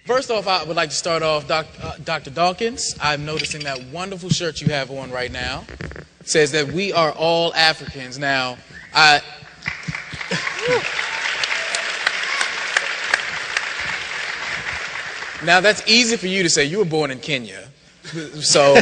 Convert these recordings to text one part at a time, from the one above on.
First off, I would like to start off, Dr. Dawkins. I'm noticing that wonderful shirt you have on right now. It says that we are all Africans. Now, now that's easy for you to say. You were born in Kenya. So,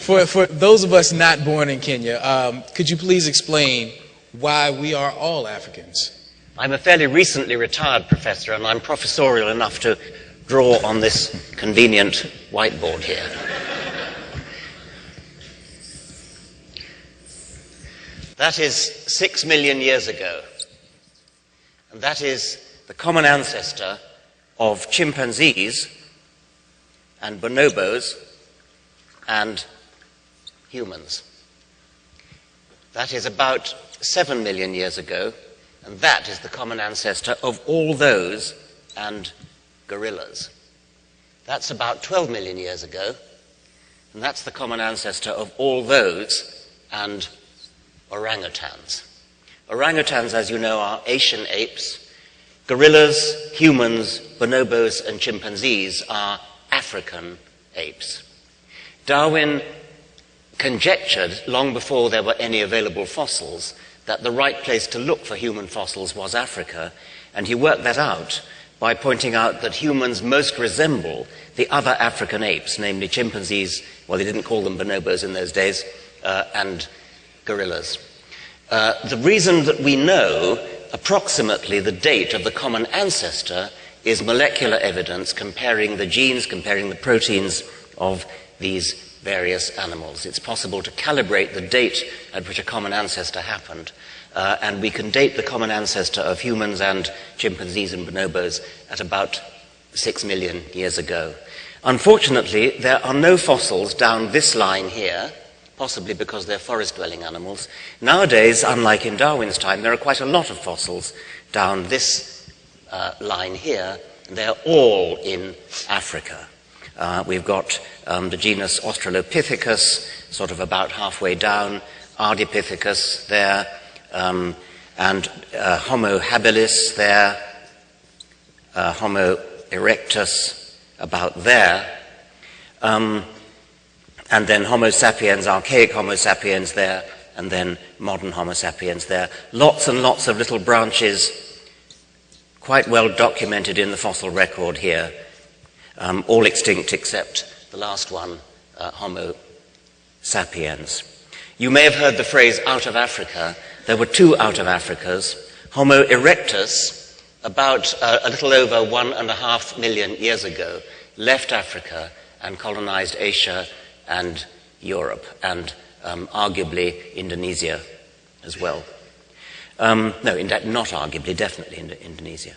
for those of us not born in Kenya, could you please explain why we are all Africans? I'm a fairly recently retired professor, and I'm professorial enough to draw on this convenient whiteboard here. That is 6 million years ago, and that is the common ancestor of chimpanzees and bonobos and humans. That is about 7 million years ago, and that is the common ancestor of all those and gorillas. That's about 12 million years ago, and that's the common ancestor of all those and orangutans. Orangutans, as you know, are Asian apes. Gorillas, humans, bonobos, and chimpanzees are African apes. Darwin conjectured, long before there were any available fossils, that the right place to look for human fossils was Africa, and he worked that out by pointing out that humans most resemble the other African apes, namely chimpanzees, well, they didn't call them bonobos in those days, and gorillas. The reason that we know approximately the date of the common ancestor is molecular evidence comparing the genes, comparing the proteins of these various animals. It's possible to calibrate the date at which a common ancestor happened, and we can date the common ancestor of humans and chimpanzees and bonobos at about 6 million years ago. Unfortunately, there are no fossils down this line here, possibly because they're forest-dwelling animals. Nowadays, unlike in Darwin's time, there are quite a lot of fossils down this line here. They're all in Africa. We've got the genus Australopithecus, sort of about halfway down, Ardipithecus there, and Homo habilis there, Homo erectus about there, and then Homo sapiens, archaic Homo sapiens there, and then modern Homo sapiens there. Lots and lots of little branches, quite well documented in the fossil record here, all extinct except the last one, Homo sapiens. You may have heard the phrase out of Africa. There were two out of Africas. Homo erectus, about a little over 1.5 million years ago, left Africa and colonized Asia and Europe, and arguably Indonesia as well. No, not arguably, definitely Indonesia.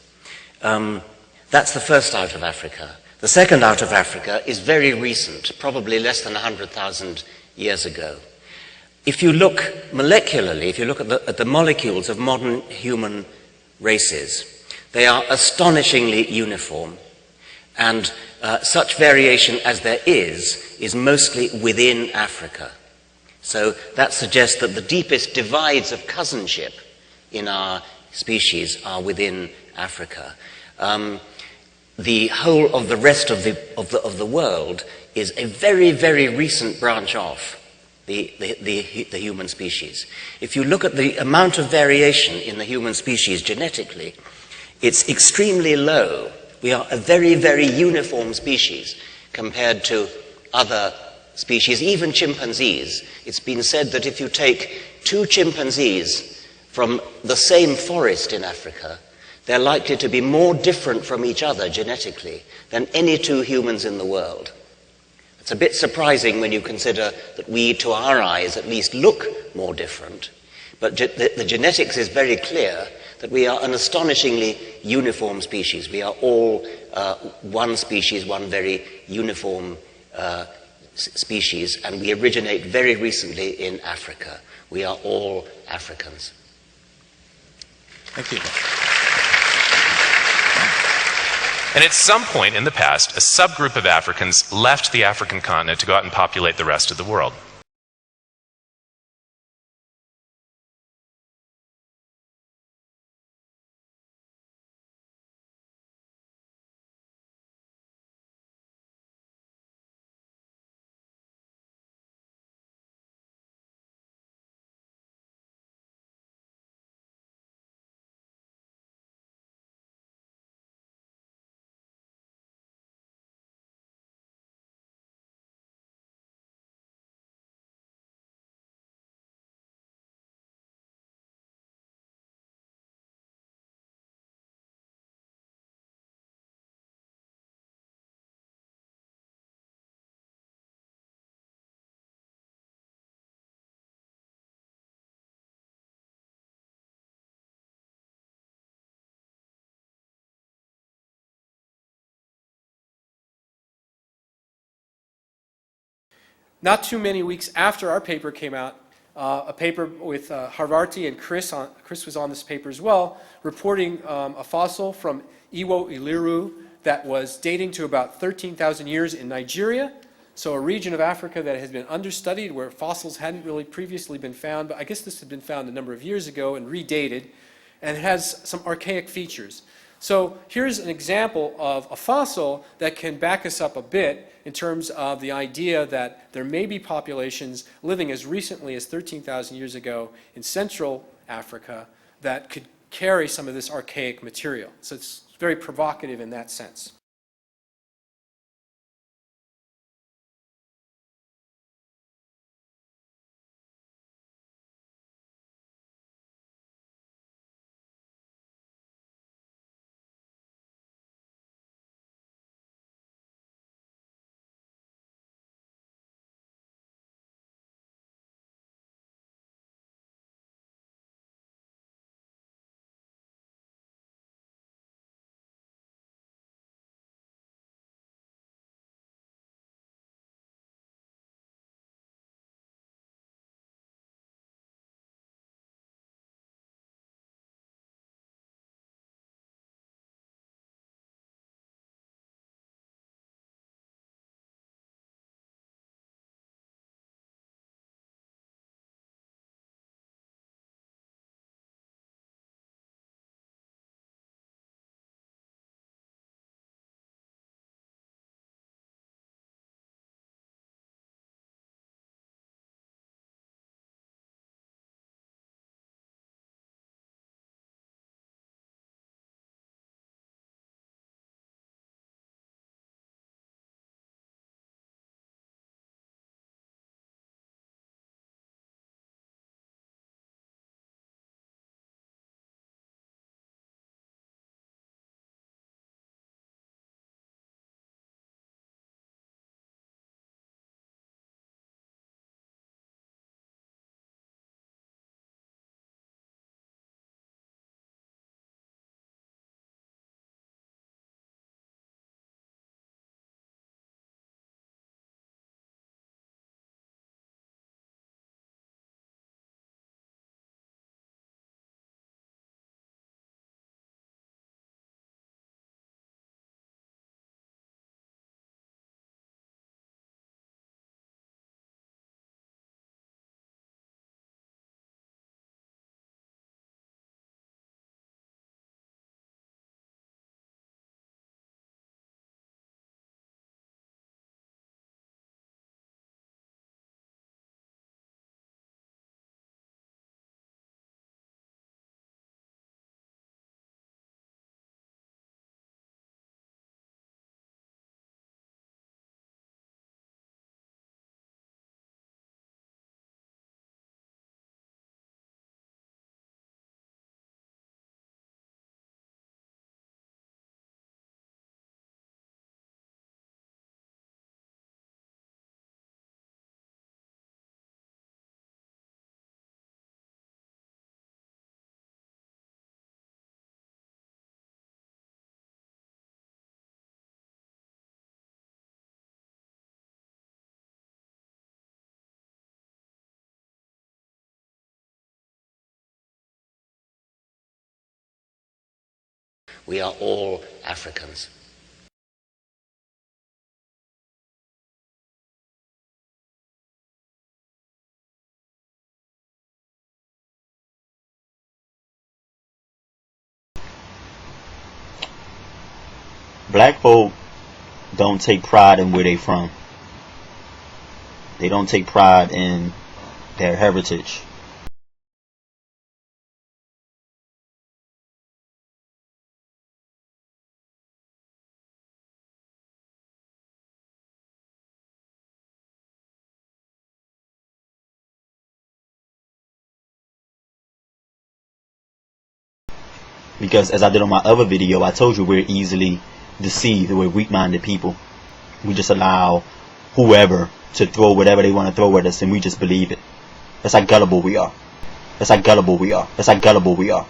That's the first out of Africa. The second out of Africa is very recent, probably less than 100,000 years ago. If you look molecularly, if you look at the molecules of modern human races, they are astonishingly uniform, and such variation as there is mostly within Africa. So that suggests that the deepest divides of cousinship in our species are within Africa. The whole of the rest of the world is a very, very recent branch off the human species. If you look at the amount of variation in the human species genetically, it's extremely low. We are a very, very uniform species compared to other species, even chimpanzees. It's been said that if you take two chimpanzees from the same forest in Africa, they're likely to be more different from each other genetically than any two humans in the world. It's a bit surprising when you consider that we, to our eyes, at least look more different. But the genetics is very clear that we are an astonishingly uniform species. We are all one species, one very uniform species, and we originate very recently in Africa. We are all Africans. Thank you. And at some point in the past, a subgroup of Africans left the African continent to go out and populate the rest of the world. not too many weeks after our paper came out, a paper with Harvarti and Chris was on this paper as well, reporting a fossil from Iwo Iliru that was dating to about 13,000 years in Nigeria. So a region of Africa that has been understudied, where fossils hadn't really previously been found, but I guess this had been found a number of years ago and redated, and it has some archaic features. So here's an example of a fossil that can back us up a bit in terms of the idea that there may be populations living as recently as 13,000 years ago in Central Africa that could carry some of this archaic material. So it's very provocative in that sense. We are all Africans. Black folk don't take pride in where they from. They don't take pride in their heritage. Because as I did on my other video, I told you we're easily deceived. We're weak-minded people. We just allow whoever to throw whatever they want to throw at us, and we just believe it. That's how gullible we are. That's how gullible we are. That's how gullible we are.